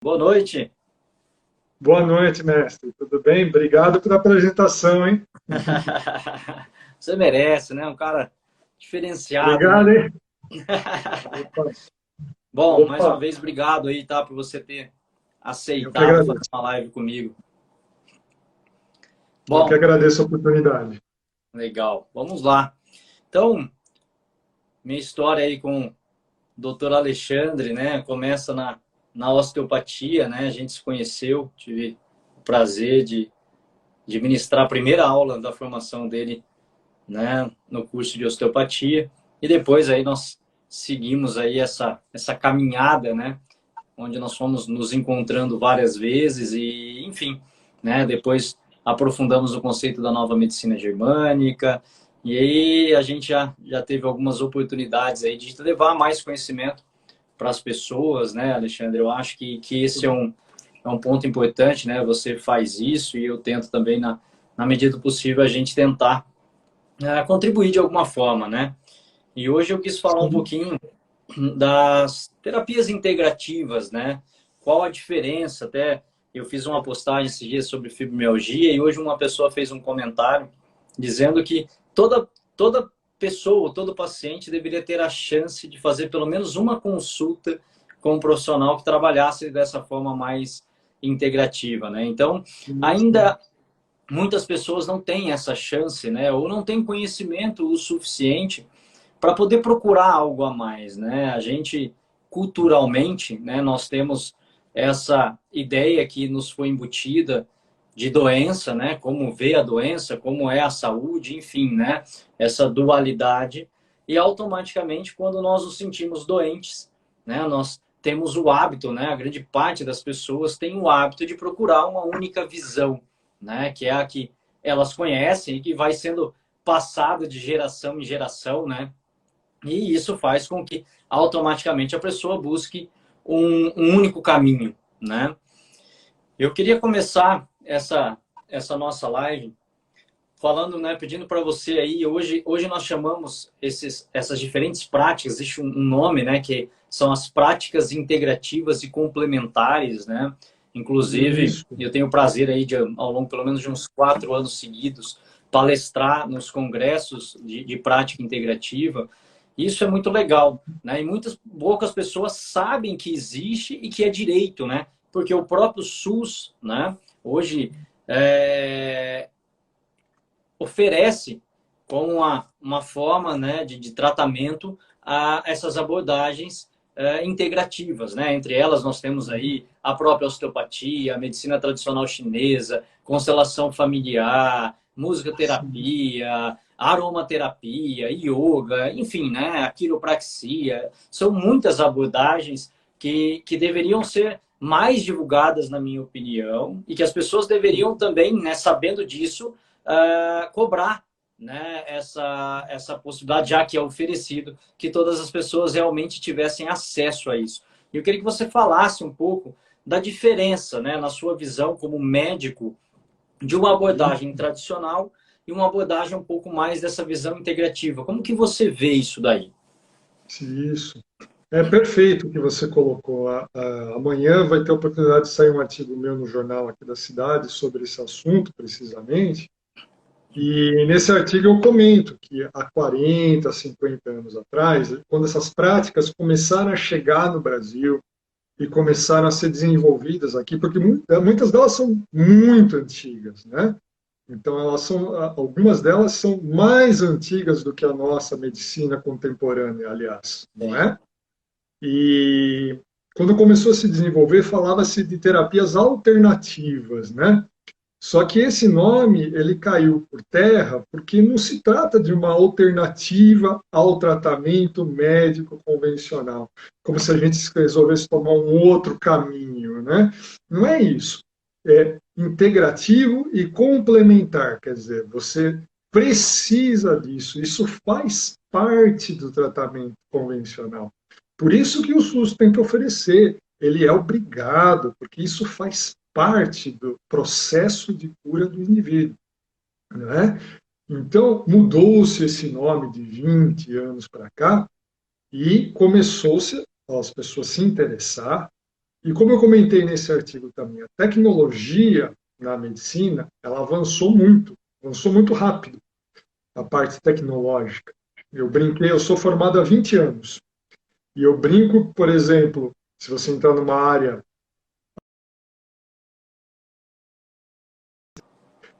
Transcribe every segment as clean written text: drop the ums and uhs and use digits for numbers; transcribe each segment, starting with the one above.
Boa noite. Boa noite, mestre. Tudo bem? Obrigado pela apresentação, hein? Você merece, né? Um cara diferenciado, Obrigado, né? hein? Opa, Bom, mais opa. uma vez, obrigado aí, tá? Por você ter Eu que aceitado fazer agradeço. uma live comigo. Eu que Bom, agradeço a oportunidade. legal. Vamos lá. Então, minha história aí com o doutor Alexandre, né? Começa na osteopatia, né? A gente se conheceu, tive o prazer de ministrar a primeira aula da formação dele, né, no curso de osteopatia, e depois aí nós seguimos aí essa caminhada, né, onde nós fomos nos encontrando várias vezes e, enfim, né, depois aprofundamos o conceito da nova medicina germânica, e aí a gente já teve algumas oportunidades aí de levar mais conhecimento para as pessoas, né, Alexandre? Eu acho que esse é um ponto importante, né? Você faz isso e eu tento também, na medida do possível, a gente tentar contribuir de alguma forma, né? E hoje eu quis falar um Sim. pouquinho das terapias integrativas, né? Qual a diferença? Até eu fiz uma postagem esses dias sobre fibromialgia e hoje uma pessoa fez um comentário dizendo que toda pessoa, todo paciente deveria ter a chance de fazer pelo menos uma consulta com um profissional que trabalhasse dessa forma mais integrativa, né? Então, Isso. ainda muitas pessoas não têm essa chance, né? Ou não têm conhecimento o suficiente para poder procurar algo a mais, né? A gente culturalmente, né, nós temos essa ideia que nos foi embutida de doença, né? Como vê a doença, como é a saúde, enfim, né? Essa dualidade e automaticamente quando nós nos sentimos doentes, né, nós temos o hábito, né? A grande parte das pessoas tem o hábito de procurar uma única visão, né? Que é a que elas conhecem e que vai sendo passada de geração em geração, né? E isso faz com que automaticamente a pessoa busque um único caminho, né? Eu queria começar essa nossa live falando, né, pedindo para você aí, hoje nós chamamos essas diferentes práticas, existe um nome, né, que são as práticas integrativas e complementares, né? Inclusive, Isso. eu tenho o prazer aí de, ao longo pelo menos de uns 4 anos seguidos, palestrar nos congressos de prática integrativa. Isso é muito legal, né? E muitas poucas pessoas sabem que existe e que é direito, né? Porque o próprio SUS, né? Hoje é, oferece como uma forma, né, de tratamento a essas abordagens integrativas, né? Entre elas nós temos aí a própria osteopatia, a medicina tradicional chinesa, constelação familiar, Sim. musicoterapia, aromaterapia, yoga, enfim, né? A quiropraxia. São muitas abordagens que deveriam ser mais divulgadas, na minha opinião, e que as pessoas deveriam também, né, sabendo disso, cobrar, né, essa possibilidade, já que é oferecido, que todas as pessoas realmente tivessem acesso a isso. E eu queria que você falasse um pouco da diferença, né, na sua visão como médico, de uma abordagem tradicional e uma abordagem um pouco mais dessa visão integrativa. Como que você vê isso daí? Isso. É perfeito o que você colocou. Amanhã vai ter a oportunidade de sair um artigo meu no jornal aqui da cidade sobre esse assunto, precisamente. E nesse artigo eu comento que há 40, 50 anos atrás, quando essas práticas começaram a chegar no Brasil, e começaram a ser desenvolvidas aqui, porque muitas delas são muito antigas, né? Então, algumas delas são mais antigas do que a nossa medicina contemporânea, aliás, não Sim. é? E quando começou a se desenvolver, falava-se de terapias alternativas, né? Só que esse nome ele caiu por terra porque não se trata de uma alternativa ao tratamento médico convencional, como se a gente resolvesse tomar um outro caminho, né? Não é isso. É integrativo e complementar, quer dizer, você precisa disso, isso faz parte do tratamento convencional. Por isso que o SUS tem que oferecer, ele é obrigado, porque isso faz parte do processo de cura do indivíduo, né? Então, mudou-se esse nome de 20 anos para cá e começou-se as pessoas se interessar, E como eu comentei nesse artigo também, a tecnologia na medicina, ela avançou muito rápido, a parte tecnológica. Eu brinquei, eu sou formado há 20 anos, e eu brinco, por exemplo, se você entrar numa área,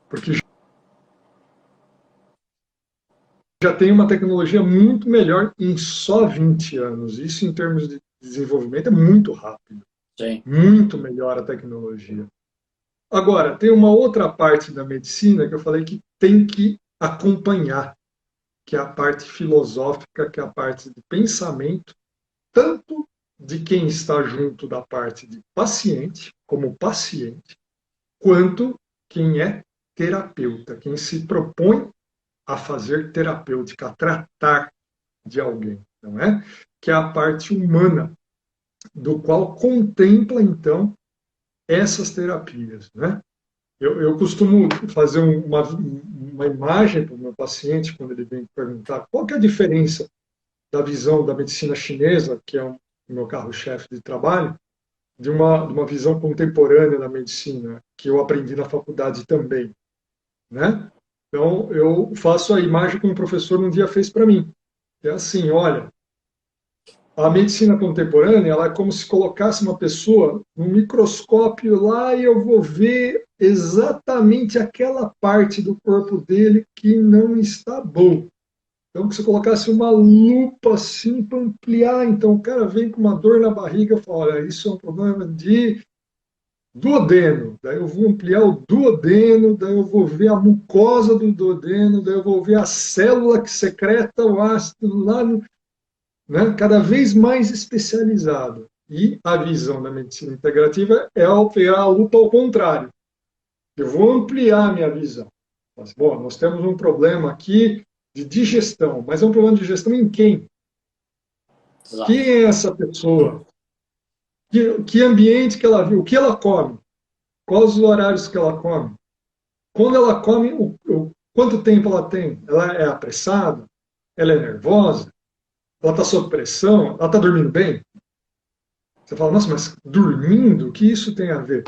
porque já tem uma tecnologia muito melhor em só 20 anos. Isso, em termos de desenvolvimento, é muito rápido. Sim. Muito melhor a tecnologia. Agora, tem uma outra parte da medicina que eu falei que tem que acompanhar, que é a parte filosófica, que é a parte de pensamento, tanto de quem está junto da parte de paciente, como paciente, quanto quem é terapeuta, quem se propõe a fazer terapêutica, a tratar de alguém, não é? Que é a parte humana, do qual contempla, então, essas terapias, né? Eu costumo fazer uma imagem para o meu paciente, quando ele vem perguntar qual que é a diferença da visão da medicina chinesa, que é o meu carro-chefe de trabalho, de uma visão contemporânea da medicina, que eu aprendi na faculdade também, né? Então, eu faço a imagem que um professor um dia fez para mim. É assim, olha, a medicina contemporânea, ela é como se colocasse uma pessoa no microscópio lá e eu vou ver exatamente aquela parte do corpo dele que não está bom. Então, que você colocasse uma lupa assim para ampliar. Então, o cara vem com uma dor na barriga e fala: olha, isso é um problema de duodeno. Daí eu vou ampliar o duodeno, daí eu vou ver a mucosa do duodeno, daí eu vou ver a célula que secreta o ácido lá no, né, cada vez mais especializado. E a visão da medicina integrativa é operar a lupa ao contrário. Eu vou ampliar a minha visão. Mas, bom, nós temos um problema aqui de digestão, mas é um problema de digestão em quem? Quem Exato. é essa pessoa? Que ambiente que ela viu? O que ela come? Quais os horários que ela come? Quando ela come, quanto tempo ela tem? Ela é apressada? Ela é nervosa? Ela está sob pressão? Ela está dormindo bem? Você fala, nossa, mas dormindo, o que isso tem a ver?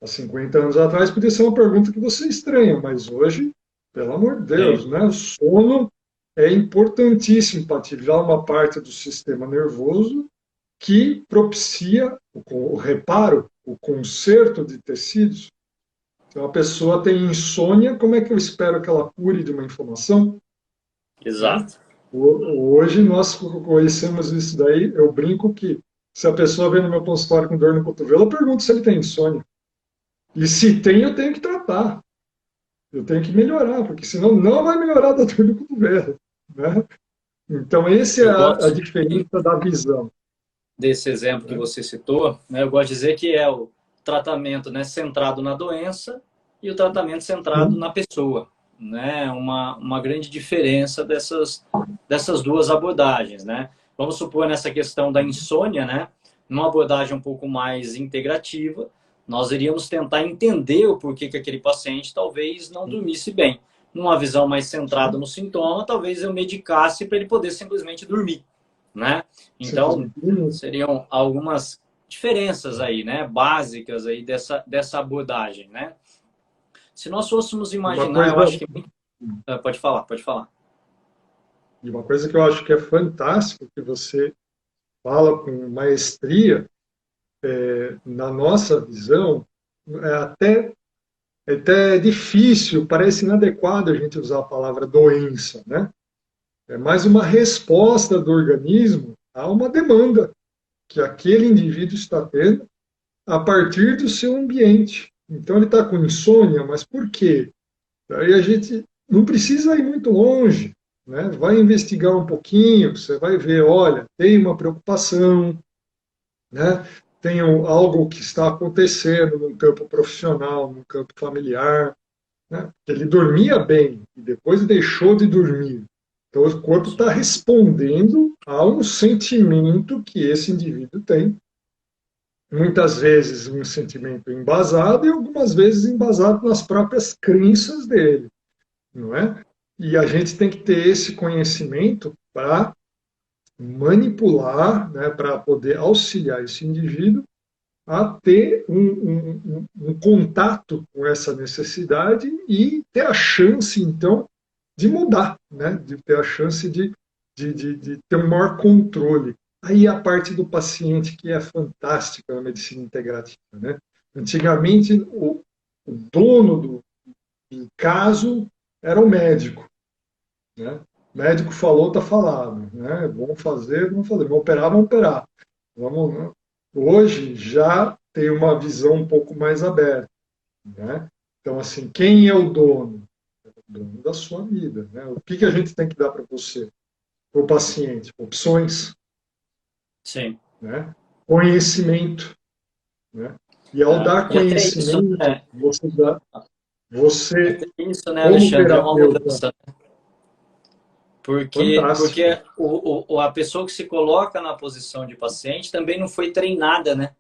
Há 50 anos atrás podia ser uma pergunta que você estranha, mas hoje, pelo amor de Deus, Sim. né? O sono é importantíssimo para ativar uma parte do sistema nervoso que propicia o reparo, o conserto de tecidos. Então, a pessoa tem insônia, como é que eu espero que ela cure de uma inflamação? Né? Exato. Hoje nós conhecemos isso daí, eu brinco que se a pessoa vem no meu consultório com dor no cotovelo, eu pergunto se ele tem insônia. E se tem, eu tenho que tratar. Eu tenho que melhorar, porque senão não vai melhorar da dor no cotovelo. Né? Então, essa é Eu a gosto diferença da visão. desse exemplo que Né? você citou, né? Eu gosto de dizer que é o tratamento, né, centrado na doença e o tratamento centrado Sim, na pessoa, né? Uma grande diferença dessas duas abordagens, né? Vamos supor nessa questão da insônia, né? Numa abordagem um pouco mais integrativa, nós iríamos tentar entender o porquê que aquele paciente talvez não dormisse bem. Numa visão mais centrada no sintoma, talvez eu medicasse para ele poder simplesmente dormir, né? Então, simplesmente. seriam algumas diferenças aí, né, básicas aí dessa abordagem, né? Se nós fôssemos E uma imaginar, coisa, eu acho que pode falar, pode falar. e uma coisa que eu acho que é fantástico, que você fala com maestria, na nossa visão, é até difícil, parece inadequado a gente usar a palavra doença, né? É mais uma resposta do organismo a uma demanda que aquele indivíduo está tendo a partir do seu ambiente. Então ele está com insônia, mas por quê? Aí a gente não precisa ir muito longe, né? Vai investigar um pouquinho, você vai ver, olha, tem uma preocupação, né? Tem algo que está acontecendo no campo profissional, no campo familiar, né? Ele dormia bem e depois deixou de dormir. Então o corpo está respondendo a um sentimento que esse indivíduo tem, muitas vezes um sentimento embasado e algumas vezes embasado nas próprias crenças dele, não é? E a gente tem que ter esse conhecimento para manipular, né, para poder auxiliar esse indivíduo a ter um contato com essa necessidade e ter a chance, então, de mudar, né? De ter a chance de ter um maior controle. Aí a parte do paciente que é fantástica na medicina integrativa, né? Antigamente, o dono do caso era o médico, né? O médico falou, está falado, né? Vamos fazer, vamos fazer. Vamos operar, vamos operar. Vamos, né? Hoje já tem uma visão um pouco mais aberta, né? Então, assim, quem é o dono? É o dono da sua vida, né? O que a gente tem que dar para você, para o paciente? Opções, Sim. né? Conhecimento, né? E ao dar E até isso, conhecimento, né? você Até isso, né, como Alexandre, é uma terapeuta, mudança. fantástico. Porque a pessoa que se coloca na posição de paciente também não foi treinada, né?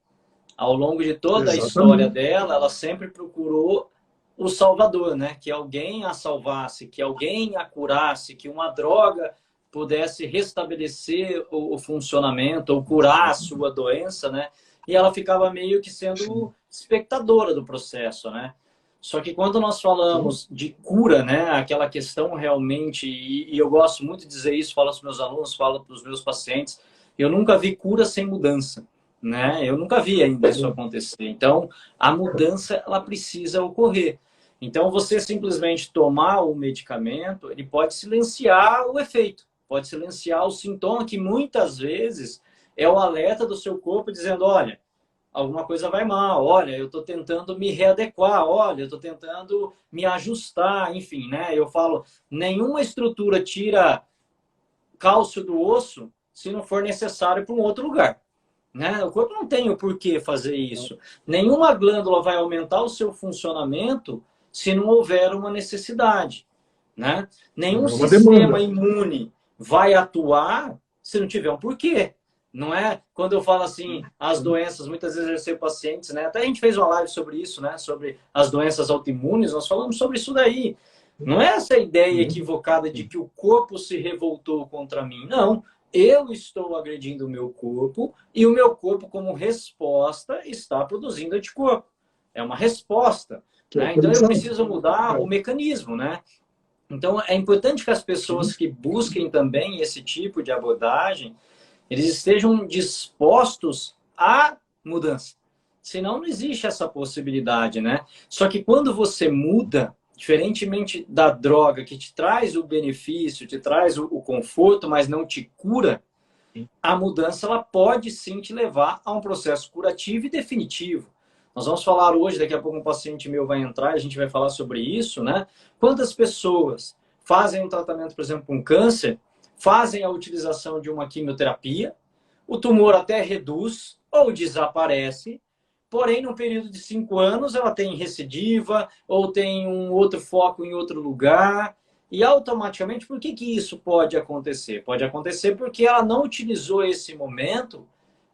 Ao longo de toda a história Exatamente. dela, ela sempre procurou o salvador, né? Que alguém a salvasse, que alguém a curasse, que uma droga pudesse restabelecer o funcionamento ou curar a sua doença, né? E ela ficava meio que Sim, sendo espectadora do processo, né? Só que quando nós sim, falamos de cura, né, aquela questão realmente, e eu gosto muito de dizer isso, falo para os meus alunos, falo para os meus pacientes, eu nunca vi cura sem mudança, né? Eu nunca vi ainda isso sim, acontecer. Então, a mudança ela precisa ocorrer. Então, você simplesmente tomar o medicamento, ele pode silenciar o efeito, pode silenciar o sintoma que muitas vezes é o alerta do seu corpo dizendo, olha, alguma coisa vai mal, olha, eu estou tentando me readequar, olha, eu estou tentando me ajustar, enfim, né? Eu falo, nenhuma estrutura tira cálcio do osso se não for necessário para um outro lugar. Né? O corpo não tem o porquê fazer isso. Nenhuma glândula vai aumentar o seu funcionamento se não houver uma necessidade. Né? Nenhum é uma sistema demanda. imune vai atuar se não tiver um porquê. Não é? Quando eu falo assim, as Sim, doenças, muitas vezes eu recebo pacientes, né? Até a gente fez uma live sobre isso, né? Sobre as doenças autoimunes, nós falamos sobre isso daí. Não é essa ideia sim, equivocada de que o corpo se revoltou contra mim. Não. Eu estou agredindo o meu corpo e o meu corpo, como resposta, está produzindo anticorpo. É uma resposta. que é Né? Então eu autorizado. preciso mudar o É, mecanismo. Né? Então é importante que as sim, pessoas que busquem também esse tipo de abordagem, eles estejam dispostos à mudança. Senão não existe essa possibilidade, né? Só que quando você muda, diferentemente da droga que te traz o benefício, te traz o conforto, mas não te cura, a mudança ela pode sim te levar a um processo curativo e definitivo. Nós vamos falar hoje, daqui a pouco um paciente meu vai entrar, a gente vai falar sobre isso, né? Quantas pessoas fazem um tratamento, por exemplo, com câncer, fazem a utilização de uma quimioterapia, o tumor até reduz ou desaparece, porém, no período de 5 anos, ela tem recidiva ou tem um outro foco em outro lugar. E automaticamente, por que, que isso pode acontecer? Pode acontecer porque ela não utilizou esse momento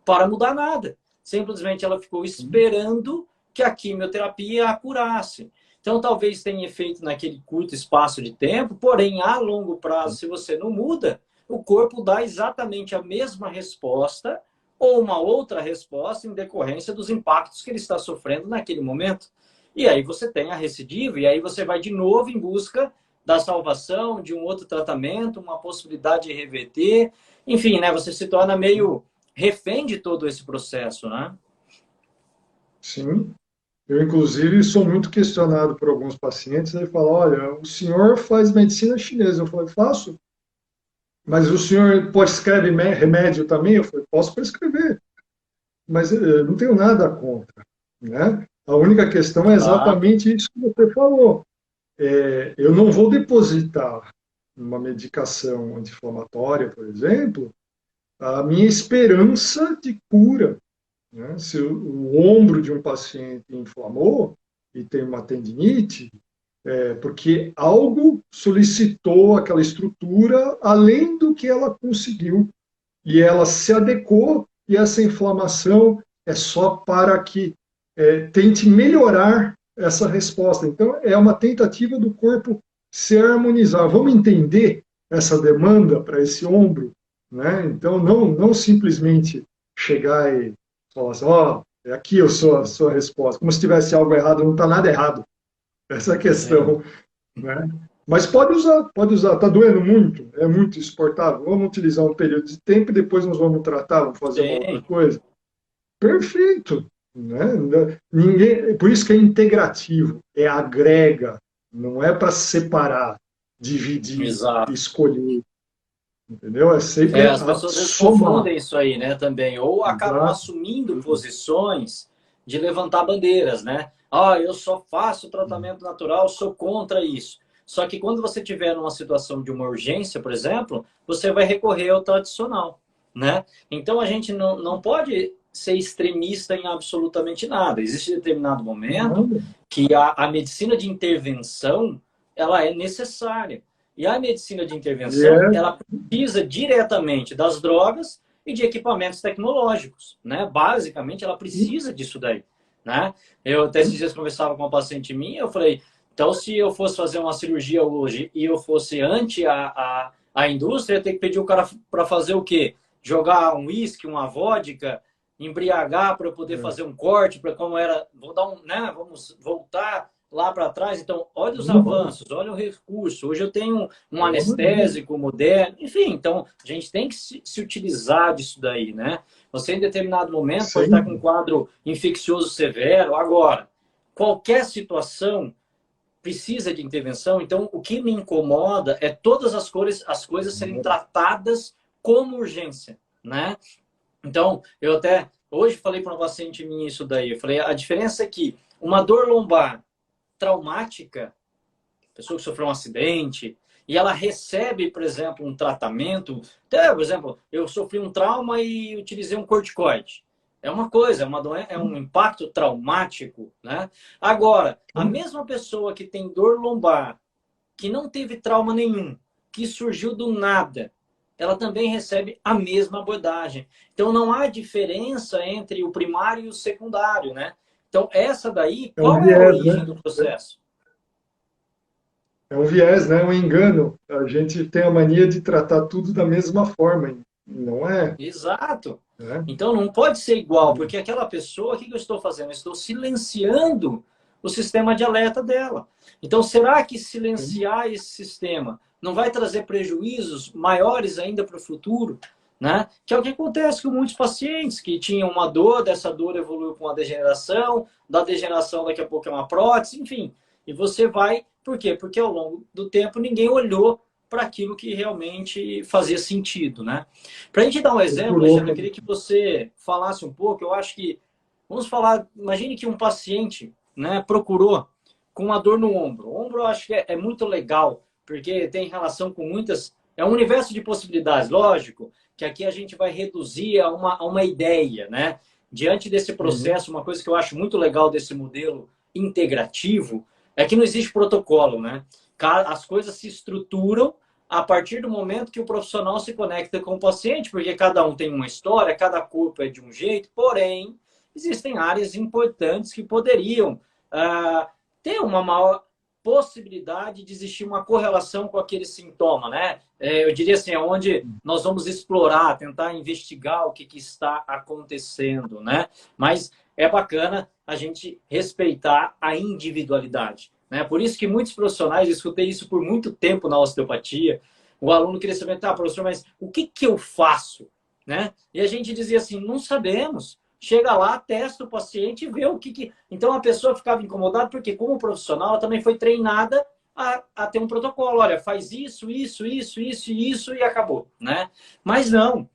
para mudar nada. Simplesmente ela ficou sim, esperando que a quimioterapia a curasse. Então, talvez tenha efeito naquele curto espaço de tempo, porém, a longo prazo, se você não muda, o corpo dá exatamente a mesma resposta ou uma outra resposta em decorrência dos impactos que ele está sofrendo naquele momento. E aí você tem a recidiva, e aí você vai de novo em busca da salvação, de um outro tratamento, uma possibilidade de reverter. Enfim, né, você se torna meio refém de todo esse processo, né? sim. Eu, inclusive, sou muito questionado por alguns pacientes. Ele fala: olha, o senhor faz medicina chinesa. Eu falei: faço. Mas o senhor prescreve remédio também? Eu falei: posso prescrever, mas não tenho nada contra. Né? A única questão é Claro. exatamente isso que você falou. Eu não vou depositar uma medicação anti-inflamatória, por exemplo, a minha esperança de cura. Né? Se o ombro de um paciente inflamou e tem uma tendinite, é porque algo solicitou aquela estrutura além do que ela conseguiu. E ela se adequou, e essa inflamação é só para que tente melhorar essa resposta. Então, é uma tentativa do corpo se harmonizar. Vamos entender essa demanda para esse ombro, né? Então, não simplesmente chegar e falar assim, ó, É aqui a sua resposta. Como se tivesse algo errado, não está nada errado. Essa é a É. questão, né? Mas pode usar, pode usar. Está doendo muito? É muito exportável? Vamos utilizar um período de tempo e depois nós vamos tratar, vamos fazer uma outra Sim, coisa? Perfeito, né? Ninguém, por isso que é integrativo, é agrega, não é para separar, dividir, exato. escolher, entendeu? É sempre É, as a pessoas às vezes somar. confundem isso aí, né, também, ou acabam Exato. assumindo posições de levantar bandeiras, né? Ah, eu só faço tratamento natural, sou contra isso. Só que quando você tiver numa situação de uma urgência, por exemplo, você vai recorrer ao tradicional, né? Então a gente não pode ser extremista em absolutamente nada. Existe determinado momento Não, que a medicina de intervenção ela é necessária. E a medicina de e intervenção, é, ela precisa diretamente das drogas e de equipamentos tecnológicos, né? Basicamente, ela precisa disso daí, né? Eu até esses dias conversava com uma paciente minha, eu falei, então se eu fosse fazer uma cirurgia hoje e eu fosse anti a indústria, eu ia ter que pedir o cara para fazer o quê? Jogar um uísque, uma vodka, embriagar para eu poder fazer um corte, para como era, vou dar um, né? Vamos voltar lá para trás. Então, olha os não, avanços, olha o recurso. Hoje eu tenho um pelo amor de Deus. anestésico moderno, enfim, então a gente tem que se utilizar disso daí, né? Você em determinado momento pode estar com um Sempre. quadro infeccioso severo. Agora, qualquer situação precisa de intervenção, então o que me incomoda é todas as coisas serem tratadas como urgência, né? Então, eu até hoje falei para uma paciente minha isso daí. Eu falei, a diferença é que uma dor lombar traumática, pessoa que sofreu um acidente, e ela recebe, por exemplo, um tratamento. Até, por exemplo, eu sofri um trauma e utilizei um corticoide. É uma coisa, é um impacto traumático, né? Agora, a mesma pessoa que tem dor lombar, que não teve trauma nenhum, que surgiu do nada, ela também recebe a mesma abordagem. Então não há diferença entre o primário e o secundário, né? Então essa daí, É um qual é a viés, origem né? do processo? É um viés, né? Um engano. A gente tem a mania de tratar tudo da mesma forma. E não é, Exato. né? Então não pode ser igual, porque aquela pessoa, o que eu estou fazendo? Eu estou silenciando o sistema de alerta dela. Então, será que silenciar esse sistema não vai trazer prejuízos maiores ainda para o futuro? Né? Que é o que acontece com muitos pacientes que tinham uma dor, dessa dor evoluiu com uma degeneração, da degeneração daqui a pouco é uma prótese, enfim. E você vai, por quê? Porque ao longo do tempo ninguém olhou para aquilo que realmente fazia sentido, né? Para a gente dar um exemplo, Procurou. Alexandre, eu queria que você falasse um pouco. Eu acho que, vamos falar, imagine que um paciente, né, procurou com uma dor no ombro. O ombro eu acho que é muito legal, porque tem relação com muitas. É um universo de possibilidades, lógico, que aqui a gente vai reduzir a uma ideia, né? Diante desse Uhum. processo, uma coisa que eu acho muito legal desse modelo integrativo é que não existe protocolo, né? As coisas se estruturam a partir do momento que o profissional se conecta com o paciente, porque cada um tem uma história, cada corpo é de um jeito, porém, existem áreas importantes que poderiam ter uma maior possibilidade de existir uma correlação com aquele sintoma, né? Eu diria assim, é onde nós vamos explorar, tentar investigar o que está acontecendo, né? Mas é bacana a gente respeitar a individualidade, né? Por isso que muitos profissionais, eu escutei isso por muito tempo na osteopatia, o aluno queria saber, tá, professor, mas o que eu faço? Né? E a gente dizia assim, não sabemos. Chega lá, testa o paciente e vê o que. Então a pessoa ficava incomodada, porque, como profissional, ela também foi treinada a ter um protocolo. Olha, faz isso, isso e acabou. Né? Mas não.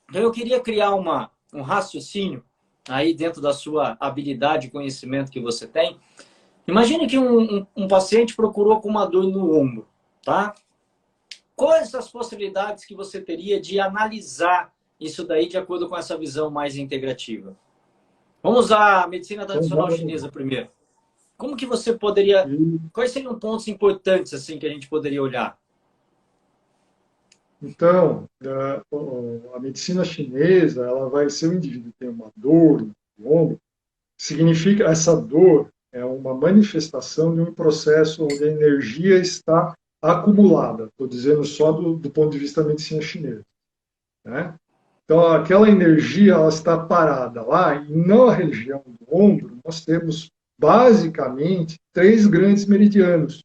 Então eu queria criar um raciocínio aí dentro da sua habilidade e conhecimento que você tem. Imagine que um paciente procurou com uma dor no ombro, tá? Quais as possibilidades que você teria de analisar isso daí de acordo com essa visão mais integrativa? Vamos usar a medicina Então, tradicional chinesa primeiro. Como que você poderia... e, Quais seriam pontos importantes assim que a gente poderia olhar? então, a medicina chinesa, ela vai ser o indivíduo que tem uma dor no ombro, significa essa dor é uma manifestação de um processo onde a energia está acumulada. Estou dizendo só do ponto de vista da medicina chinesa, né? Então, aquela energia ela está parada lá, e na região do ombro, nós temos basicamente três grandes meridianos,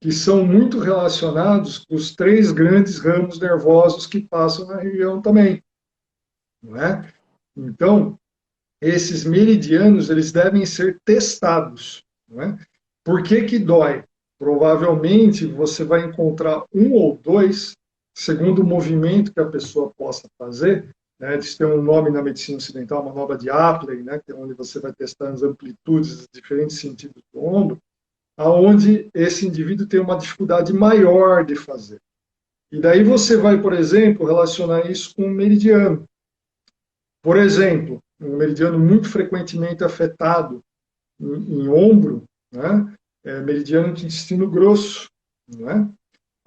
que são muito relacionados com os três grandes ramos nervosos que passam na região também, não é? Então, esses meridianos eles devem ser testados, não é? Por que que dói? Provavelmente você vai encontrar um ou dois, segundo o movimento que a pessoa possa fazer, né? Eles têm um nome na medicina ocidental, manobra de Apley, né? Que é onde você vai testar as amplitudes, os diferentes sentidos do ombro, aonde esse indivíduo tem uma dificuldade maior de fazer. E daí você vai, por exemplo, relacionar isso com um meridiano. Por exemplo, um meridiano muito frequentemente afetado em ombro, né, é meridiano do intestino grosso. Não é?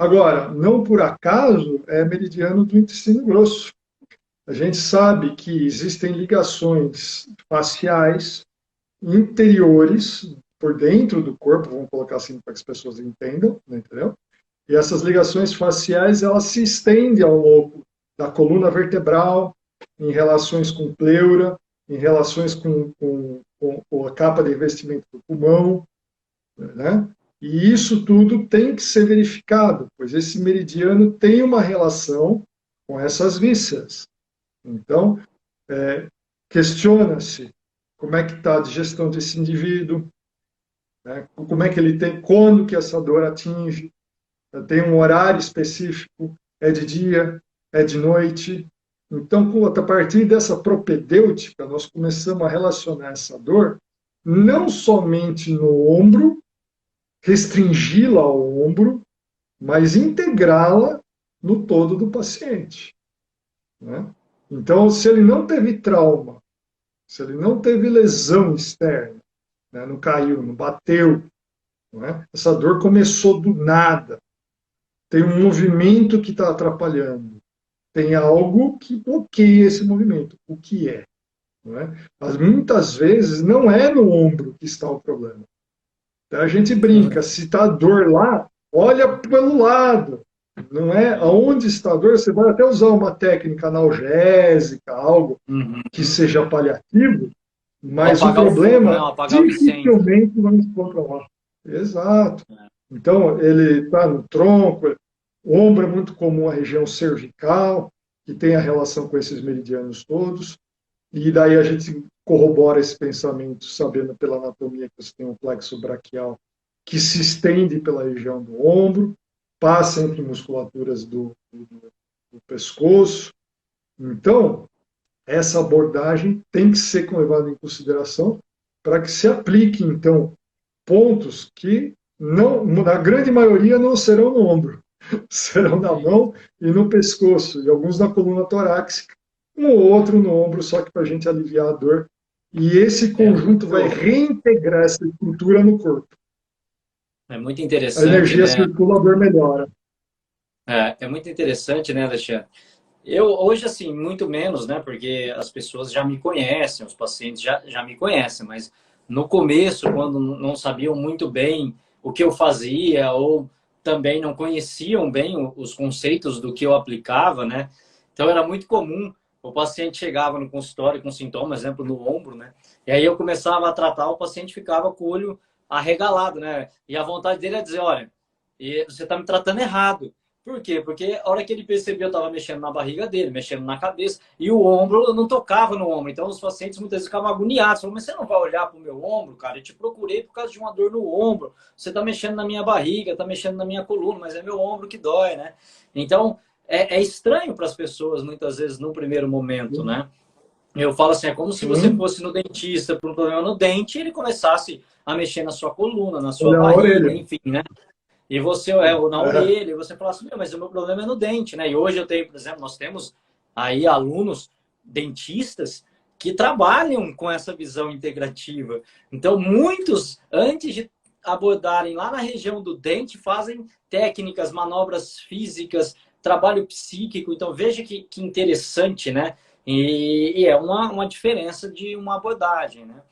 Agora, não por acaso é meridiano do intestino grosso. A gente sabe que existem ligações faciais interiores por dentro do corpo, vamos colocar assim para que as pessoas entendam, né, entendeu? E essas ligações faciais, elas se estendem ao longo da coluna vertebral, em relações com pleura, em relações com a capa de revestimento do pulmão, né? E isso tudo tem que ser verificado, pois esse meridiano tem uma relação com essas vísceras. Então, questiona-se como é que está a digestão desse indivíduo, né? Como é que ele tem, quando que essa dor atinge, tem um horário específico, é de dia, é de noite. Então, a partir dessa propedêutica, nós começamos a relacionar essa dor não somente no ombro, restringi-la ao ombro, mas integrá-la no todo do paciente, né? Então, se ele não teve trauma, se ele não teve lesão externa, né, não caiu, não bateu, não é? Essa dor começou do nada, tem um movimento que está atrapalhando, tem algo que bloqueia esse movimento. O que é? Não é? Mas muitas vezes não é no ombro que está o problema. Então, a gente brinca, se está dor lá, olha pelo lado. Não é aonde está a dor, você vai até usar uma técnica analgésica, algo Uhum. que seja paliativo, Ou mas o apagar o fogo, né? problema Ou apagar o incêndio. dificilmente vai se controlar. Exato. Então, ele está no tronco, o ombro é muito comum a região cervical, que tem a relação com esses meridianos todos, e daí a gente corrobora esse pensamento, sabendo pela anatomia que você tem um plexo braquial que se estende pela região do ombro, passa entre musculaturas do pescoço. Então, essa abordagem tem que ser levada em consideração para que se aplique, então, pontos que, não, na grande maioria, não serão no ombro, serão na mão e no pescoço, e alguns na coluna torácica, um ou outro no ombro, só que para a gente aliviar a dor. E esse conjunto vai reintegrar essa estrutura no corpo. É muito A interessante, energia né? circula, a dor melhora. É muito interessante, né, Alexandre? Eu, hoje, assim, muito menos, né? Porque as pessoas já me conhecem, os pacientes já me conhecem, mas no começo, quando não sabiam muito bem o que eu fazia ou também não conheciam bem os conceitos do que eu aplicava, né? Então, era muito comum o paciente chegava no consultório com sintomas, exemplo, no ombro, né? E aí eu começava a tratar, o paciente ficava com o olho arregalado, né? E a vontade dele é dizer, olha, você está me tratando errado. Por quê? Porque a hora que ele percebeu, eu estava mexendo na barriga dele, mexendo na cabeça, e o ombro, eu não tocava no ombro. Então, os pacientes muitas vezes ficavam agoniados. Falavam, mas você não vai olhar para o meu ombro, cara? Eu te procurei por causa de uma dor no ombro. Você está mexendo na minha barriga, está mexendo na minha coluna, mas é meu ombro que dói, né? Então, é estranho para as pessoas, muitas vezes, no primeiro momento, né? Eu falo assim, é como se você Sim, fosse no dentista por um problema no dente e ele começasse a mexer na sua coluna, na sua olhar a barriga, orelha. enfim, né? E você é ou na É, orelha, e você fala assim, mas o meu problema é no dente, né? E hoje eu tenho, por exemplo, nós temos aí alunos dentistas que trabalham com essa visão integrativa. Então, muitos, antes de abordarem lá na região do dente, fazem técnicas, manobras físicas, trabalho psíquico. Então, veja que interessante, né? E é uma diferença de uma abordagem, né?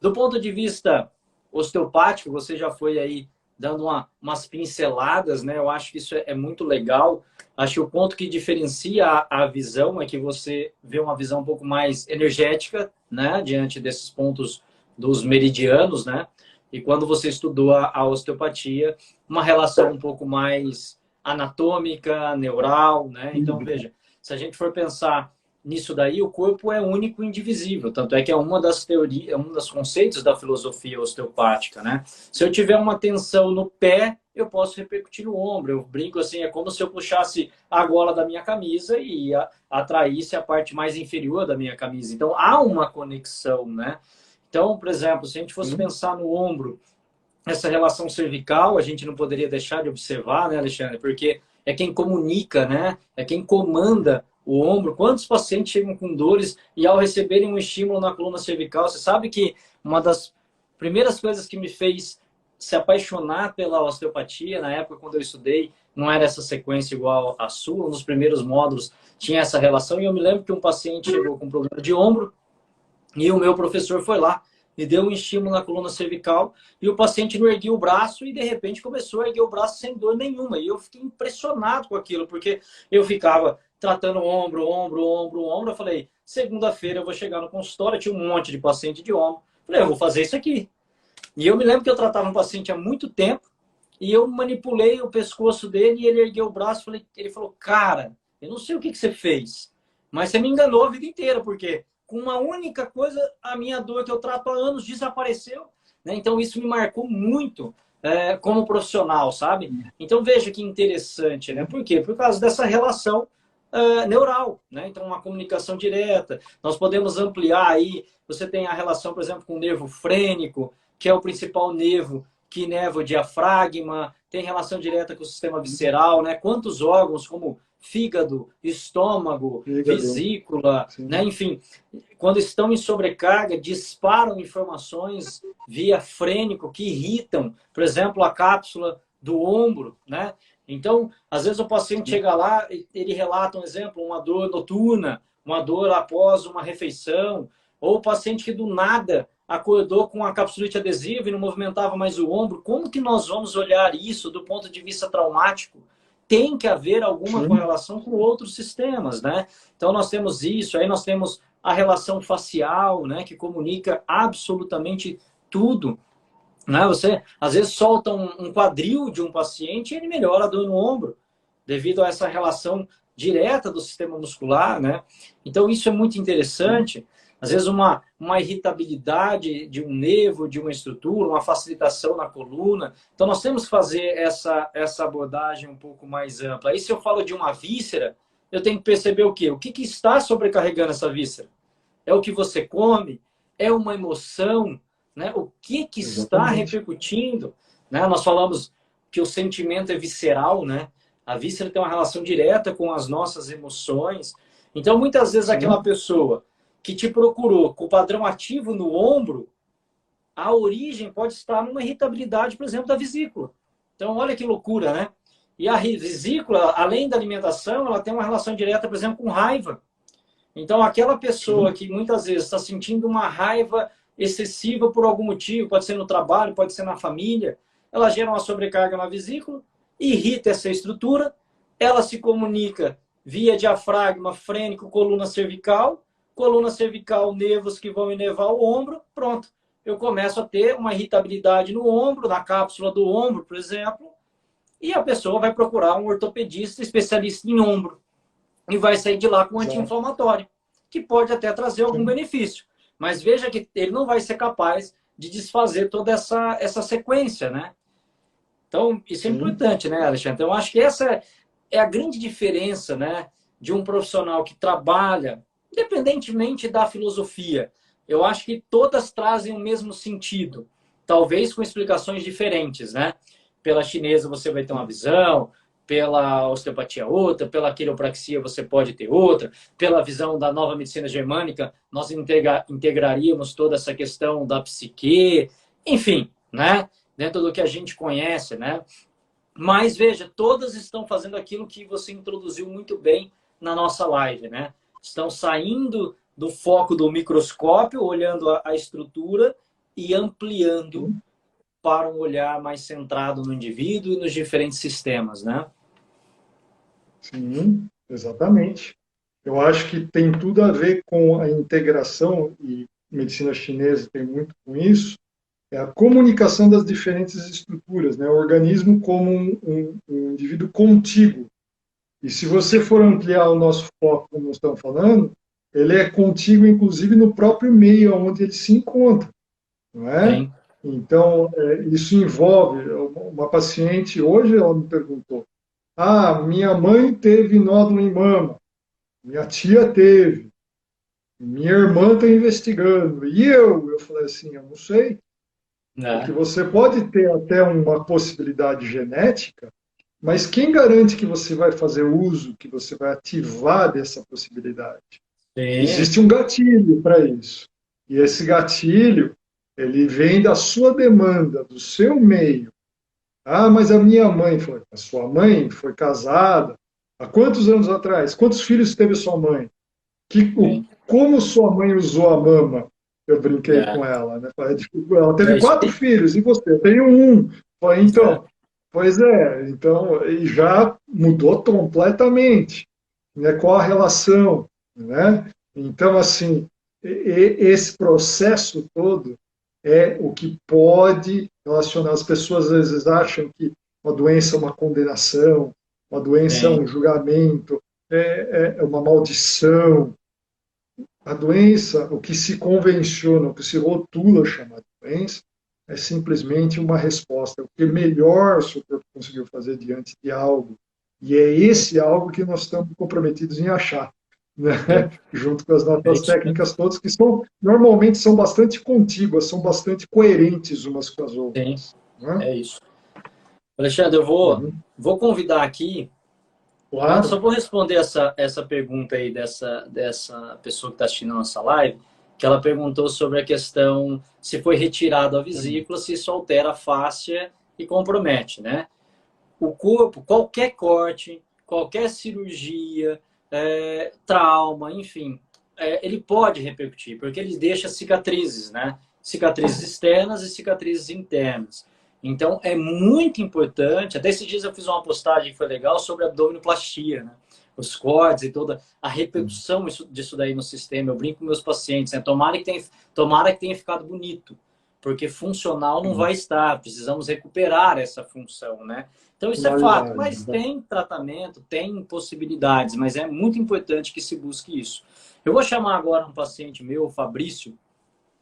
Do ponto de vista osteopático, você já foi aí dando umas pinceladas, né? Eu acho que isso é muito legal. Acho que o ponto que diferencia a visão é que você vê uma visão um pouco mais energética, né? Diante desses pontos dos meridianos, né? E quando você estudou a osteopatia, uma relação um pouco mais anatômica, neural, né? Então, veja, se a gente for pensar nisso daí, o corpo é único e indivisível. Tanto é que é uma das teorias, é um dos conceitos da filosofia osteopática, né? Se eu tiver uma tensão no pé, eu posso repercutir no ombro. Eu brinco assim, é como se eu puxasse a gola da minha camisa e atraísse a parte mais inferior da minha camisa. Então, há uma conexão, né? Então, por exemplo, se a gente fosse pensar no ombro, essa relação cervical, a gente não poderia deixar de observar, né, Alexandre? Porque é quem comunica, né? É quem comanda o ombro. Quantos pacientes chegam com dores e ao receberem um estímulo na coluna cervical, você sabe que uma das primeiras coisas que me fez se apaixonar pela osteopatia, na época quando eu estudei, não era essa sequência igual à sua, um dos primeiros módulos tinha essa relação, e eu me lembro que um paciente chegou com problema de ombro, e o meu professor foi lá e deu um estímulo na coluna cervical e o paciente não erguia o braço e de repente começou a erguer o braço sem dor nenhuma. E eu fiquei impressionado com aquilo, porque eu ficava tratando ombro, ombro, ombro, ombro. Eu falei, segunda-feira eu vou chegar no consultório, tinha um monte de paciente de ombro. Eu falei, eu vou fazer isso aqui. E eu me lembro que eu tratava um paciente há muito tempo e eu manipulei o pescoço dele e ele ergueu o braço. Ele falou, cara, eu não sei o que você fez, mas você me enganou a vida inteira, porque com uma única coisa, a minha dor que eu trato há anos desapareceu. Né? Então, isso me marcou muito como profissional, sabe? Então, veja que interessante, né? Por quê? Por causa dessa relação neural, né? Então, uma comunicação direta. Nós podemos ampliar aí, você tem a relação, por exemplo, com o nervo frênico, que é o principal nervo que inerva o diafragma, tem relação direta com o sistema visceral, né? Quantos órgãos, como fígado, estômago, vesícula, né? Enfim, quando estão em sobrecarga, disparam informações via frênico que irritam, por exemplo, a cápsula do ombro, né? Então, às vezes o paciente chega lá, ele relata um exemplo, uma dor noturna, uma dor após uma refeição, ou o paciente que do nada acordou com a capsulite adesiva e não movimentava mais o ombro. Como que nós vamos olhar isso do ponto de vista traumático? Tem que haver alguma correlação com outros sistemas, né? Então, nós temos isso, aí nós temos a relação facial, né, que comunica absolutamente tudo. Né? Você, às vezes, solta um quadril de um paciente e ele melhora a dor no ombro, devido a essa relação direta do sistema muscular, né? Então, isso é muito interessante. Às vezes, uma irritabilidade de um nervo, de uma estrutura, uma facilitação na coluna. Então, nós temos que fazer essa abordagem um pouco mais ampla. Aí, se eu falo de uma víscera, eu tenho que perceber o quê? O que está sobrecarregando essa víscera? É o que você come? É uma emoção? Né? O que está repercutindo? Né? Nós falamos que o sentimento é visceral, né? A víscera tem uma relação direta com as nossas emoções. Então, muitas vezes, aquela pessoa que te procurou com o padrão ativo no ombro, a origem pode estar numa irritabilidade, por exemplo, da vesícula. Então, olha que loucura, né? E a vesícula, além da alimentação, ela tem uma relação direta, por exemplo, com raiva. Então, aquela pessoa que muitas vezes está sentindo uma raiva excessiva por algum motivo, pode ser no trabalho, pode ser na família, ela gera uma sobrecarga na vesícula, irrita essa estrutura, ela se comunica via diafragma, frênico, coluna cervical, nervos que vão inervar o ombro, pronto. Eu começo a ter uma irritabilidade no ombro, na cápsula do ombro, por exemplo, e a pessoa vai procurar um ortopedista especialista em ombro e vai sair de lá com um anti-inflamatório, que pode até trazer algum benefício. Mas veja que ele não vai ser capaz de desfazer toda essa sequência, né? Então, isso é importante, né, Alexandre? Então, eu acho que essa é a grande diferença, né, de um profissional que trabalha, independentemente da filosofia. Eu acho que todas trazem o mesmo sentido, talvez com explicações diferentes, né? Pela chinesa você vai ter uma visão, pela osteopatia outra, pela quiropraxia você pode ter outra, pela visão da nova medicina germânica nós integraríamos toda essa questão da psique, enfim, né? Dentro do que a gente conhece, né? Mas veja, todas estão fazendo aquilo que você introduziu muito bem na nossa live, né? Estão saindo do foco do microscópio, olhando a estrutura e ampliando para um olhar mais centrado no indivíduo e nos diferentes sistemas, né? Sim, exatamente. Eu acho que tem tudo a ver com a integração, e medicina chinesa tem muito com isso, é a comunicação das diferentes estruturas, né? O organismo como um indivíduo contíguo. E se você for ampliar o nosso foco, como nós estamos falando, ele é contíguo, inclusive, no próprio meio onde ele se encontra, não é? Sim, Então, isso envolve uma paciente, hoje ela me perguntou, minha mãe teve nódulo em mama, minha tia teve, minha irmã está investigando, e eu? Eu falei assim, eu não sei, porque né? você pode ter até uma possibilidade genética, mas quem garante que você vai fazer uso, que você vai ativar dessa possibilidade? Sim, Existe um gatilho para isso. E esse gatilho, ele vem da sua demanda, do seu meio. Mas a minha mãe foi. A sua mãe foi casada há quantos anos atrás? Quantos filhos teve sua mãe? sim. Como sua mãe usou a mama? Eu brinquei É, com ela, né? Falei, tipo, ela é teve isso quatro aí. filhos, e você? Eu tenho um. Falei, É, então, pois é, então, e já mudou completamente, né? Qual a relação, né? Então, assim, esse processo todo é o que pode relacionar. As pessoas às vezes acham que uma doença é uma condenação, uma doença é sim, um julgamento, é uma maldição. A doença, o que se convenciona, o que se rotula chamar de doença, é simplesmente uma resposta, o que melhor o seu corpo conseguiu fazer diante de algo. E é esse algo que nós estamos comprometidos em achar, né? é, Junto com as é nossas isso aí. técnicas todas, que normalmente são bastante contíguas, são bastante coerentes umas com as Sim, outras. Né? é isso. Alexandre, Uhum. vou convidar aqui. Só Claro. vou responder essa pergunta aí dessa pessoa que está assistindo a nossa live, que ela perguntou sobre a questão se foi retirado a vesícula, se isso altera a fáscia e compromete, né? O corpo, qualquer corte, qualquer cirurgia, trauma, enfim, ele pode repercutir, porque ele deixa cicatrizes, né? Cicatrizes externas e cicatrizes internas. Então, é muito importante. Até esses dias eu fiz uma postagem que foi legal sobre abdominoplastia, né? Os cortes e toda a repercussão disso daí no sistema. Eu brinco com meus pacientes, né? Tomara que tenha ficado bonito, porque funcional não vai estar. Precisamos recuperar essa função, né? Então, isso é fato. Finalidade. Mas tem tratamento, tem possibilidades, mas é muito importante que se busque isso. Eu vou chamar agora um paciente meu, o Fabrício,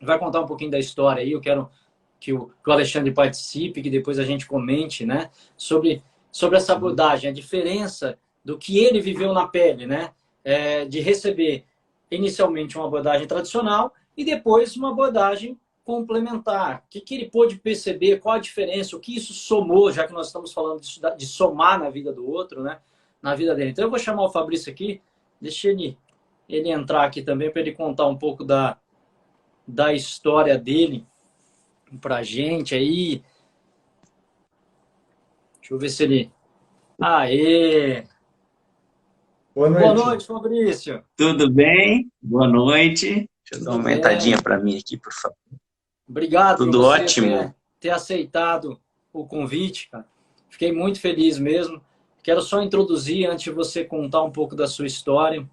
vai contar um pouquinho da história aí. Eu quero que o Alexandre participe, que depois a gente comente, né, sobre essa abordagem, a diferença do que ele viveu na pele, né, de receber inicialmente uma abordagem tradicional e depois uma abordagem complementar. O que ele pôde perceber, qual a diferença, o que isso somou, já que nós estamos falando de somar na vida do outro, né, na vida dele. Então eu vou chamar o Fabrício aqui, deixa ele entrar aqui também para ele contar um pouco da história dele pra gente aí. Deixa eu ver se ele. Aê! Boa Boa noite. noite, Fabrício. Tudo bem? Boa noite. Deixa eu dar uma Tudo aumentadinha bem? para mim aqui, por favor. Obrigado por Tudo você ótimo. ter aceitado o convite, cara. Fiquei muito feliz mesmo. Quero só introduzir, antes de você contar um pouco da sua história.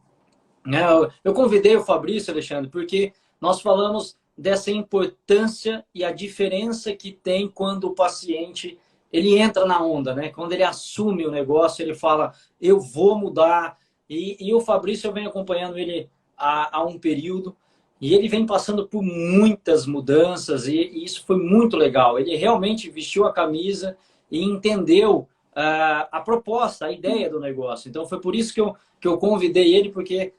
Eu convidei o Fabrício, Alexandre, porque nós falamos dessa importância e a diferença que tem quando o paciente ele entra na onda, né? Quando ele assume o negócio, ele fala, eu vou mudar. E o Fabrício, eu venho acompanhando ele há um período e ele vem passando por muitas mudanças e isso foi muito legal. Ele realmente vestiu a camisa e entendeu a proposta, a ideia do negócio. Então foi por isso que eu convidei ele, porque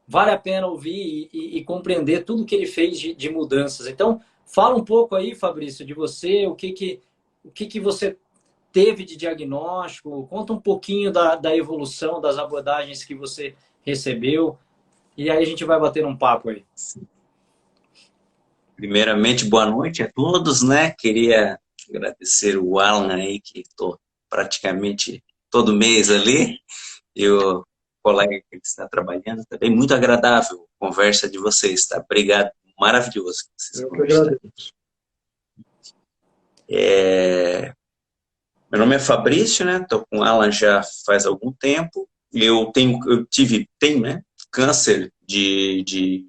vale a pena ouvir e compreender tudo que ele fez de mudanças. Então, fala um pouco aí, Fabrício, de você, o que você teve de diagnóstico, conta um pouquinho da evolução, das abordagens que você recebeu, e aí a gente vai bater um papo aí. Primeiramente, boa noite a todos, né? Queria agradecer o Alan aí, que estou praticamente todo mês ali, e o colega que está trabalhando também. Muito agradável a conversa de vocês, tá? Obrigado. Maravilhoso que vocês Eu que conversaram. agradeço. Meu nome é Fabrício, né? Estou com o Alan já faz algum tempo. Tenho, né? Câncer tinha,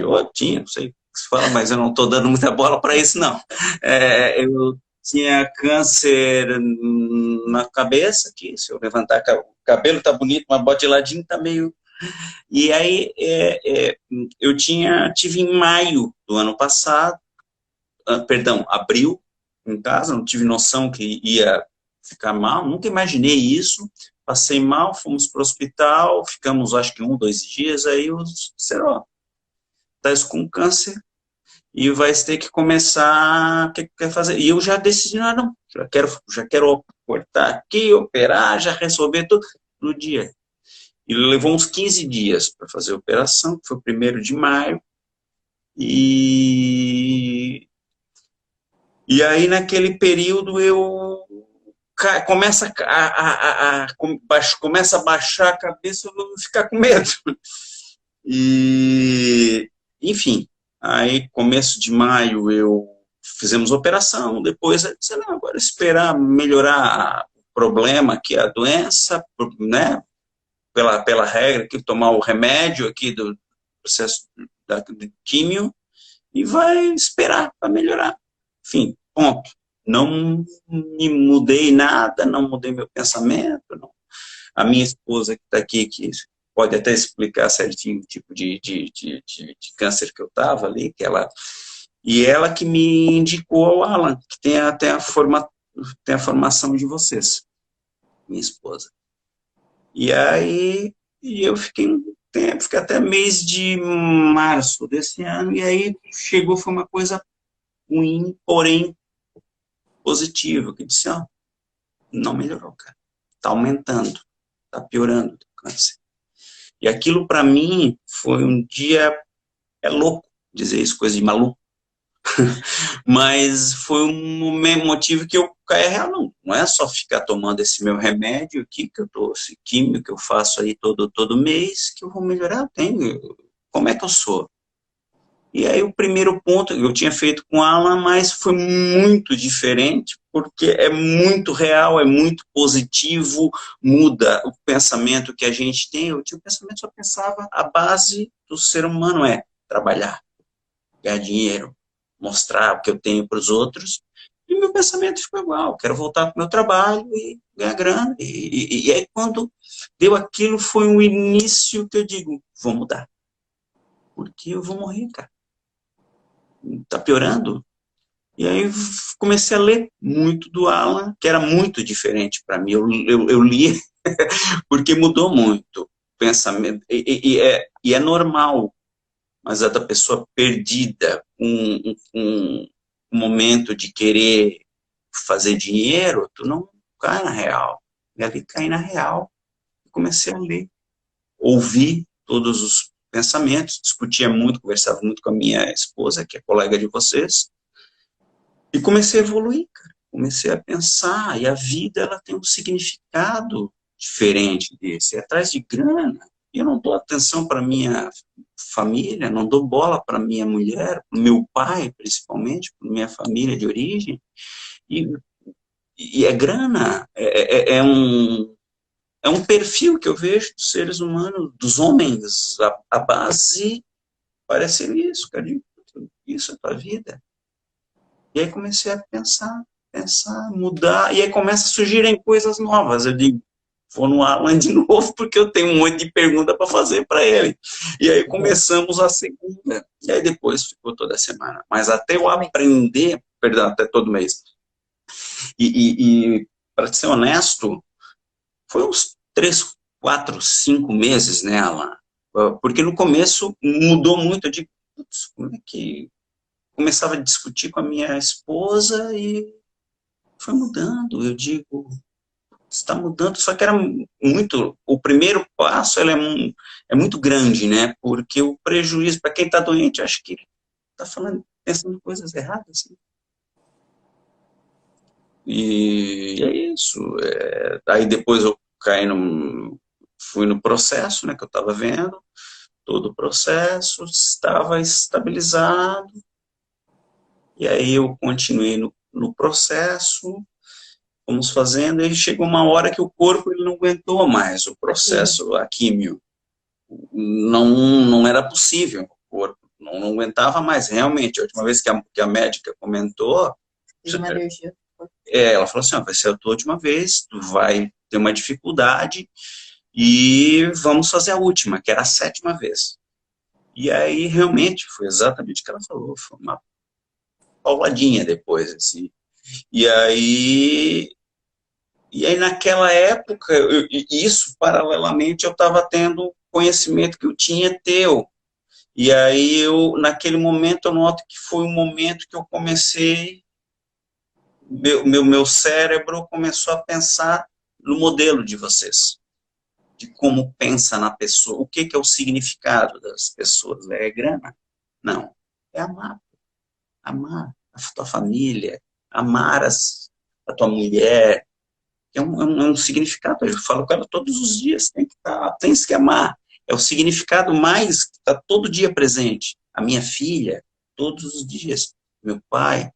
não sei o que se fala, mas eu não estou dando muita bola para isso, não. Eu tinha câncer na cabeça, que se eu levantar, o cabelo tá bonito, mas bota de ladinho tá meio... E aí, eu tive em maio do ano passado, perdão, abril, em casa, não tive noção que ia ficar mal, nunca imaginei isso, passei mal, fomos para o hospital, ficamos acho que 1, 2 dias, aí eu disseram, ó, tá com câncer e vai ter que começar, o que quer fazer? E eu já decidi, não, já quero cortar aqui, operar, já resolver tudo no dia. E levou uns 15 dias para fazer a operação, que foi o 1º de maio, e aí naquele período começa começa a baixar a cabeça, eu vou ficar com medo. E, enfim, aí começo de maio fizemos a operação, depois, sei lá, agora esperar melhorar o problema, que é a doença, né, pela regra, que tomar o remédio aqui do processo de químio, e vai esperar para melhorar. Enfim, ponto. Não me mudei nada, não mudei meu pensamento, não. A minha esposa que está aqui, que pode até explicar certinho o tipo de câncer que eu estava ali, e ela que me indicou ao Alan, que tem até a formação de vocês, minha esposa. E aí eu fiquei um tempo, fiquei até mês de março desse ano, e aí foi uma coisa ruim, porém positiva, que disse, ó, não melhorou, cara. Tá aumentando, tá piorando o câncer. E aquilo para mim foi um dia, é louco dizer isso, coisa de maluco, mas foi um motivo que eu caí real, não é só ficar tomando esse meu remédio aqui, esse químio que eu faço aí todo mês, que eu vou melhorar, eu tenho, como é que eu sou? E aí o primeiro ponto eu tinha feito com a Alan, mas foi muito diferente, porque é muito real, é muito positivo, muda o pensamento que a gente tem. Eu tinha o pensamento, só pensava, a base do ser humano é trabalhar, ganhar dinheiro, mostrar o que eu tenho para os outros, e meu pensamento ficou igual, quero voltar para o meu trabalho e ganhar grana. E aí quando deu aquilo, foi um início que eu digo, vou mudar, porque eu vou morrer, cara. Tá piorando. E aí comecei a ler muito do Alan, que era muito diferente para mim. Eu li porque mudou muito o pensamento. E é normal, mas é da pessoa perdida, um momento de querer fazer dinheiro, tu não cai na real. E ali caí na real. Comecei a ler, ouvir todos os pensamentos, discutia muito, conversava muito com a minha esposa, que é colega de vocês, e comecei a evoluir, cara. Comecei a pensar, e a vida, ela tem um significado diferente desse, é atrás de grana. E eu não dou atenção para minha família, não dou bola para minha mulher, para meu pai, principalmente, para minha família de origem, e é grana, é um perfil que eu vejo dos seres humanos, dos homens, a base parece isso, cara, isso é tua vida. E aí comecei a pensar, mudar, e aí começa a surgirem coisas novas. Eu digo, vou no Alan de novo, porque eu tenho um monte de pergunta para fazer para ele. E aí começamos a segunda, e aí depois ficou toda semana. Mas até eu aprender, perdão, até todo mês. E para ser honesto, foi uns 3, 4, 5 meses, né, Alan? Porque no começo mudou muito. Eu digo, putz, como é que... Começava a discutir com a minha esposa e foi mudando. Eu digo, está mudando, só que era muito... O primeiro passo é muito grande, né? Porque o prejuízo, para quem está doente, eu acho que está pensando coisas erradas. Né? E é isso. Aí depois eu fui no processo, né, que eu estava vendo, todo o processo estava estabilizado, e aí eu continuei no no processo, fomos fazendo, e chegou uma hora que o corpo ele não aguentou mais o processo, a químio. Não era possível, o corpo não aguentava mais, realmente. A última vez que a médica comentou, Uma alergia. ela falou assim, vai ser a tua última vez, tu vai ter uma dificuldade e vamos fazer a última, que era a 7ª vez. E aí, realmente, foi exatamente o que ela falou, foi uma pauladinha depois, assim. E aí naquela época, isso, paralelamente, eu estava tendo conhecimento que eu tinha teu. E aí, naquele momento, eu noto que foi um momento que eu comecei, meu cérebro começou a pensar no modelo de vocês, de como pensa na pessoa, o que é o significado das pessoas. É grana? Não. É amar a tua família, amar a tua mulher. É um significado, eu falo com ela todos os dias, tens que amar. É o significado mais que está todo dia presente. A minha filha, todos os dias. Meu pai,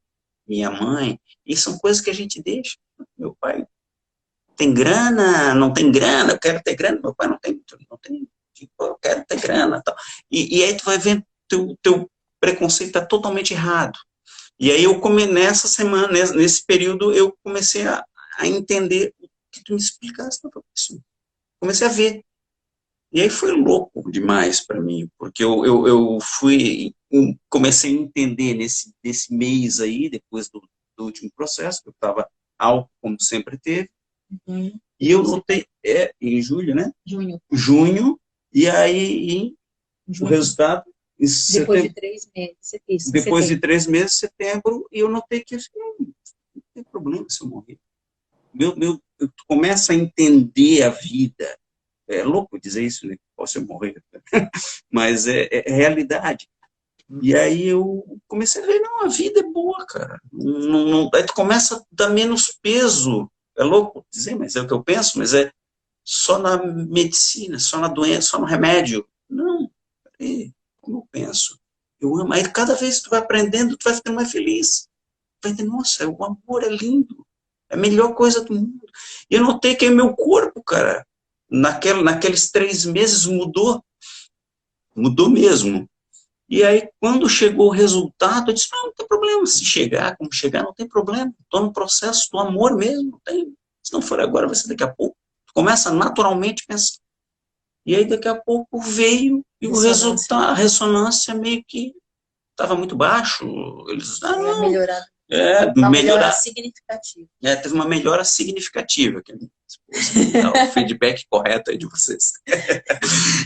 minha mãe. E são coisas que a gente deixa. Meu pai tem grana, não tem grana, eu quero ter grana. Meu pai não tem tipo, eu quero ter grana. Tal. E aí tu vai vendo teu preconceito está totalmente errado. E aí nessa semana, nesse período, eu comecei a entender o que tu me explicaste. Comecei a ver. E aí foi louco demais para mim, porque eu comecei a entender nesse mês aí, depois do último processo, que eu estava álcool, como sempre teve, e eu notei, em julho, né? Junho, e aí o resultado... Depois de 3 meses. Isso, depois de 3 meses, setembro, e eu notei que não tem problema se eu morrer. Tu começa a entender a vida. É louco dizer isso, né? Posso eu morrer. Mas é realidade. E aí eu comecei a ver, não, a vida é boa, cara. Aí tu começa a dar menos peso. É louco dizer, mas é o que eu penso, mas é só na medicina, só na doença, só no remédio. Não, peraí, como eu penso? Eu amo. Aí cada vez que tu vai aprendendo, tu vai ficando mais feliz. Tu vai dizer, nossa, o amor é lindo. É a melhor coisa do mundo. E eu notei que meu corpo, cara, naqueles 3 meses mudou mesmo. E aí, quando chegou o resultado, eu disse, não tem problema, se chegar, como chegar, não tem problema. Estou no processo do amor mesmo, não tem. Se não for agora, vai ser daqui a pouco. Tu começa naturalmente a pensar. E aí, daqui a pouco, veio, e o resultado, a ressonância meio que estava muito baixo. Eles, não. Melhorado. Uma melhora significativa. Teve uma melhora significativa, que o feedback correto aí de vocês.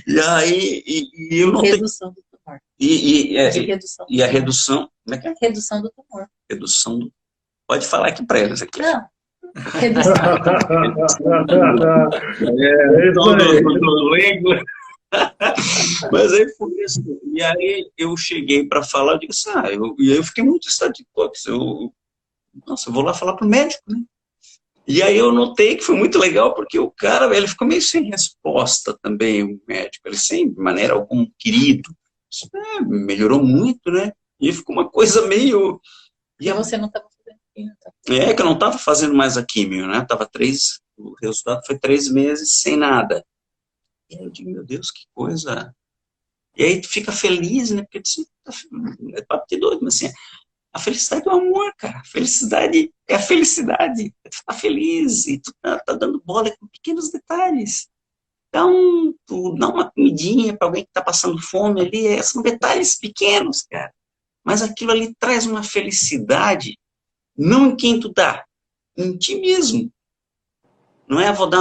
E aí, eu não redução do tumor. E a redução, como é que é? Redução do tumor. Redução do... Pode falar aqui para eles aqui. Não. Redução do leigo. Mas aí foi isso. E aí eu cheguei para falar, eu disse, e aí eu fiquei muito estático. Eu vou lá falar pro médico, né? E aí eu notei que foi muito legal, porque o cara, ele ficou meio sem resposta também, o médico, ele sem, de maneira alguma, querido. Melhorou muito, né? E ficou uma coisa meio... E você não estava fazendo químio, tá? Que eu não estava fazendo mais a químio, né? O resultado foi 3 meses sem nada. E aí eu digo, meu Deus, que coisa... E aí tu fica feliz, né? Porque tu é papo de doido, mas assim, a felicidade é o amor, cara. A felicidade é a felicidade. Tu tá feliz e tu tá dando bola com pequenos detalhes. Então, tu dá uma comidinha para alguém que tá passando fome ali, são detalhes pequenos, cara. Mas aquilo ali traz uma felicidade, não em quem tu dá, em ti mesmo. Não é, vou dar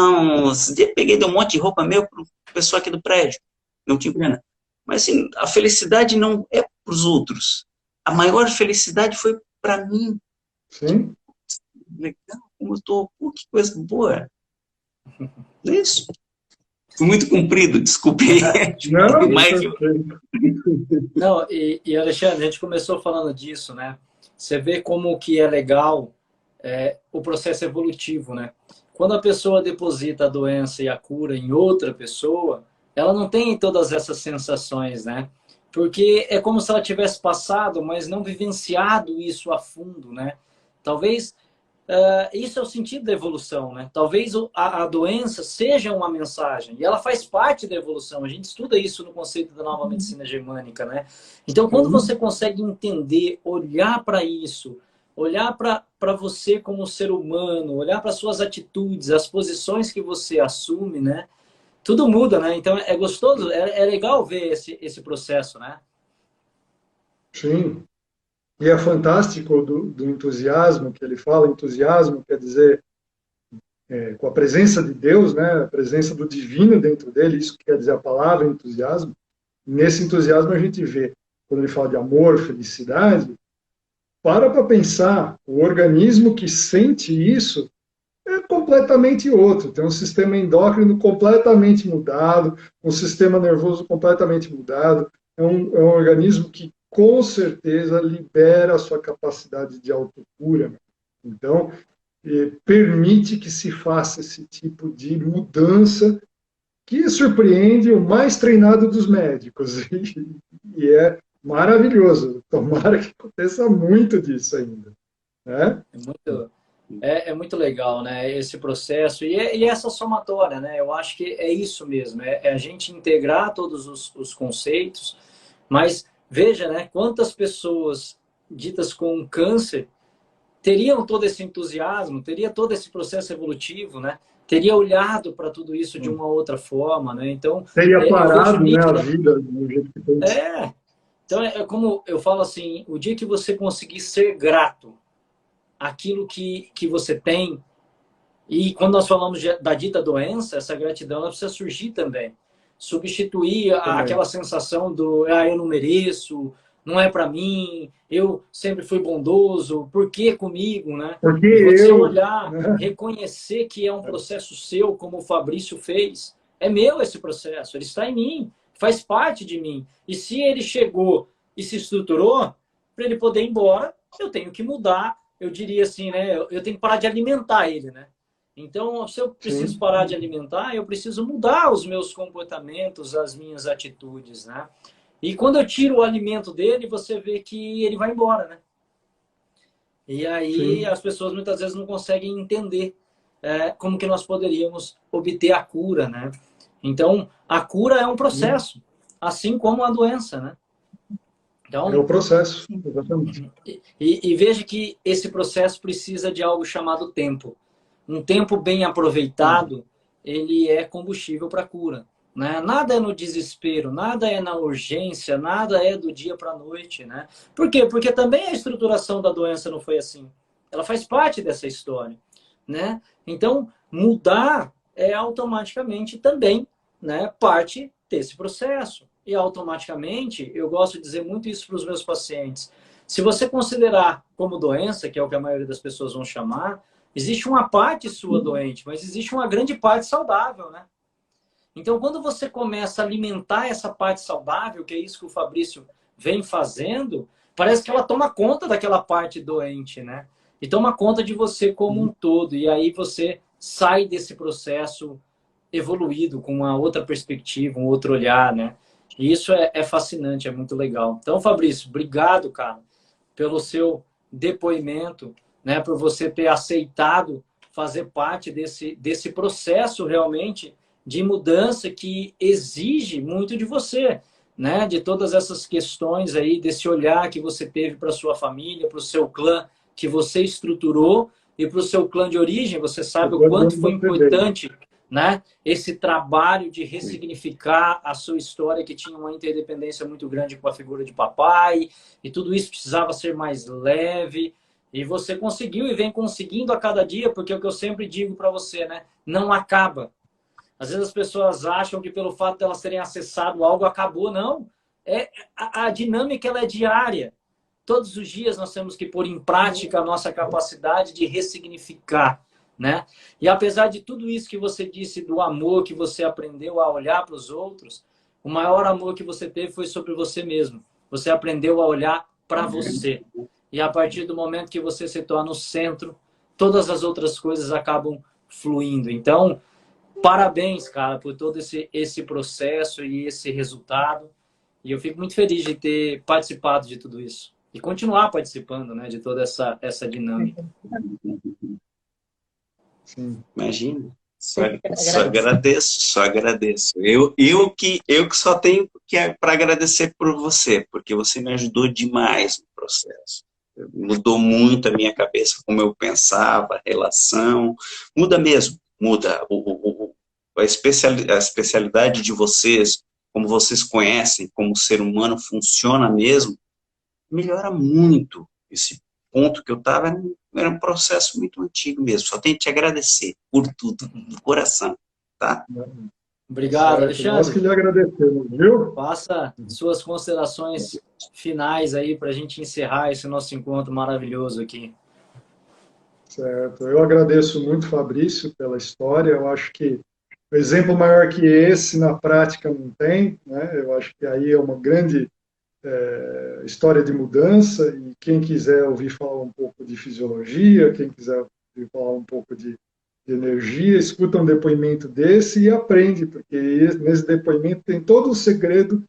esse dia dei um monte de roupa meu pro pessoal aqui do prédio. Não tinha grana. Mas assim, a felicidade não é para os outros. A maior felicidade foi para mim. Sim. Legal, como eu tô, que coisa boa. É isso. Foi muito comprido, desculpe. Não, Mas... Não, e Alexandre, a gente começou falando disso, né? Você vê como que é legal o processo evolutivo, né? Quando a pessoa deposita a doença e a cura em outra pessoa, ela não tem todas essas sensações, né? Porque é como se ela tivesse passado, mas não vivenciado isso a fundo, né? Talvez isso é o sentido da evolução, né? Talvez a doença seja uma mensagem e ela faz parte da evolução. A gente estuda isso no conceito da nova medicina germânica, né? Então, quando você consegue entender, olhar para isso, olhar para você como ser humano, olhar para suas atitudes, as posições que você assume, né? Tudo muda, né? Então, é gostoso, é legal ver esse processo, né? Sim. E é fantástico do entusiasmo que ele fala. Entusiasmo quer dizer com a presença de Deus, né, a presença do divino dentro dele, isso que quer dizer a palavra entusiasmo. Nesse entusiasmo a gente vê, quando ele fala de amor, felicidade, para pensar, o organismo que sente isso é completamente outro, tem um sistema endócrino completamente mudado, um sistema nervoso completamente mudado, é um organismo que com certeza libera a sua capacidade de autocura. Então, permite que se faça esse tipo de mudança que surpreende o mais treinado dos médicos. E é maravilhoso. Tomara que aconteça muito disso ainda. Né? É muito legal, né? Esse processo e essa somatória, né? Eu acho que é isso mesmo, é a gente integrar todos os conceitos, mas veja, né? Quantas pessoas ditas com câncer teriam todo esse entusiasmo, teria todo esse processo evolutivo, né? Teria olhado para tudo isso de uma outra forma, né? Então, teria eu vejo parado, né, a nítido. vida do jeito que tem. Então, é como eu falo assim, o dia que você conseguir ser grato àquilo que você tem, e quando nós falamos da dita doença, essa gratidão ela precisa surgir também. Substituir aquela sensação do eu não mereço, não é para mim, eu sempre fui bondoso, por que comigo, né? Porque E você eu, olhar, né? reconhecer que é um processo seu, como o Fabrício fez. É meu esse processo, ele está em mim, faz parte de mim. E se ele chegou e se estruturou, para ele poder ir embora, eu tenho que mudar. Eu diria assim, né? Eu tenho que parar de alimentar ele, né? Então, se eu preciso Sim. parar de alimentar, eu preciso mudar os meus comportamentos, as minhas atitudes, né? E quando eu tiro o alimento dele, você vê que ele vai embora, né? E aí Sim. as pessoas muitas vezes não conseguem entender como que nós poderíamos obter a cura, né? Então, a cura é um processo, assim como a doença, né? É Então, o processo, exatamente. e veja que esse processo precisa de algo chamado tempo. Um tempo bem aproveitado, ele é combustível para a cura. Né? Nada é no desespero, nada é na urgência, nada é do dia para a noite. Né? Por quê? Porque também a estruturação da doença não foi assim. Ela faz parte dessa história. Né? Então, mudar é automaticamente também, né, parte desse processo. E automaticamente, eu gosto de dizer muito isso para os meus pacientes. Se você considerar como doença, que é o que a maioria das pessoas vão chamar, existe uma parte sua doente, mas existe uma grande parte saudável, né? Então, quando você começa a alimentar essa parte saudável, que é isso que o Fabrício vem fazendo, parece que ela toma conta daquela parte doente, né? E toma conta de você como um todo. E aí você sai desse processo evoluído, com uma outra perspectiva, um outro olhar, né? E isso é fascinante, é muito legal. Então, Fabrício, obrigado, cara, pelo seu depoimento, né? Por você ter aceitado fazer parte desse processo realmente de mudança que exige muito de você, né? De todas essas questões aí, desse olhar que você teve para sua família, para o seu clã que você estruturou e para o seu clã de origem, você sabe o quanto foi importante, né? Esse trabalho de ressignificar a sua história, que tinha uma interdependência muito grande com a figura de papai, e tudo isso precisava ser mais leve. E você conseguiu e vem conseguindo a cada dia, porque é o que eu sempre digo para você, né? Não acaba. Às vezes as pessoas acham que pelo fato de elas terem acessado algo acabou. Não. A dinâmica ela é diária. Todos os dias nós temos que pôr em prática a nossa capacidade de ressignificar, né? E apesar de tudo isso que você disse do amor que você aprendeu a olhar para os outros, o maior amor que você teve foi sobre você mesmo. Você aprendeu a olhar para você. E a partir do momento que você se torna o centro, todas as outras coisas acabam fluindo. Então, parabéns, cara, por todo esse processo e esse resultado. E eu fico muito feliz de ter participado de tudo isso. e continuar participando, né, de toda essa dinâmica. Sim. Imagina. Só Agradeço. agradeço, só agradeço. Eu que só tenho para agradecer por você, porque você me ajudou demais no processo. Mudou muito a minha cabeça, como eu pensava, a relação. Muda mesmo, muda. A especialidade de vocês, como vocês conhecem, como o ser humano funciona mesmo, melhora muito. Esse ponto que eu estava era um processo muito antigo mesmo. Só tenho que te agradecer por tudo, do coração, tá? Obrigado, Certo. Nós que Alexandre. lhe agradecemos, viu? Faça suas considerações finais aí para a gente encerrar esse nosso encontro maravilhoso aqui. Certo. Eu agradeço muito, Fabrício, pela história. Eu acho que o exemplo maior que esse na prática não tem, né? Eu acho que aí é uma grande história de mudança, e quem quiser ouvir falar um pouco de fisiologia, quem quiser ouvir falar um pouco de energia, escuta um depoimento desse e aprende, porque nesse depoimento tem todo o segredo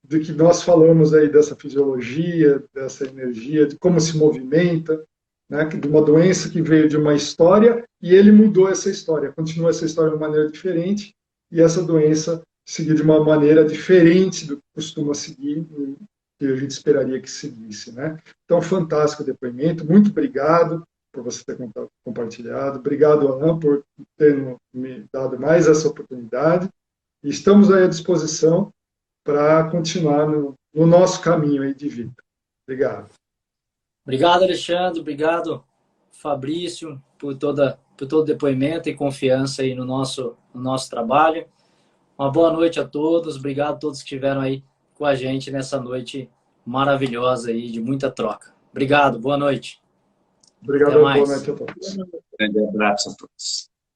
de que nós falamos aí dessa fisiologia, dessa energia, de como se movimenta, né, de uma doença que veio de uma história e ele mudou essa história, continua essa história de uma maneira diferente e essa doença seguir de uma maneira diferente do que costuma seguir, que a gente esperaria que seguisse, né? Então, fantástico o depoimento, muito obrigado por você ter compartilhado, obrigado, Alain, por ter me dado mais essa oportunidade, e estamos aí à disposição para continuar no nosso caminho aí de vida. Obrigado. Obrigado, Alexandre. Obrigado, Fabrício, por todo o depoimento e confiança aí no nosso trabalho. Uma boa noite a todos. Obrigado a todos que estiveram aí com a gente nessa noite maravilhosa aí, de muita troca. Obrigado, boa noite. Obrigado, Até mais. boa noite a todos. Grande abraço a todos.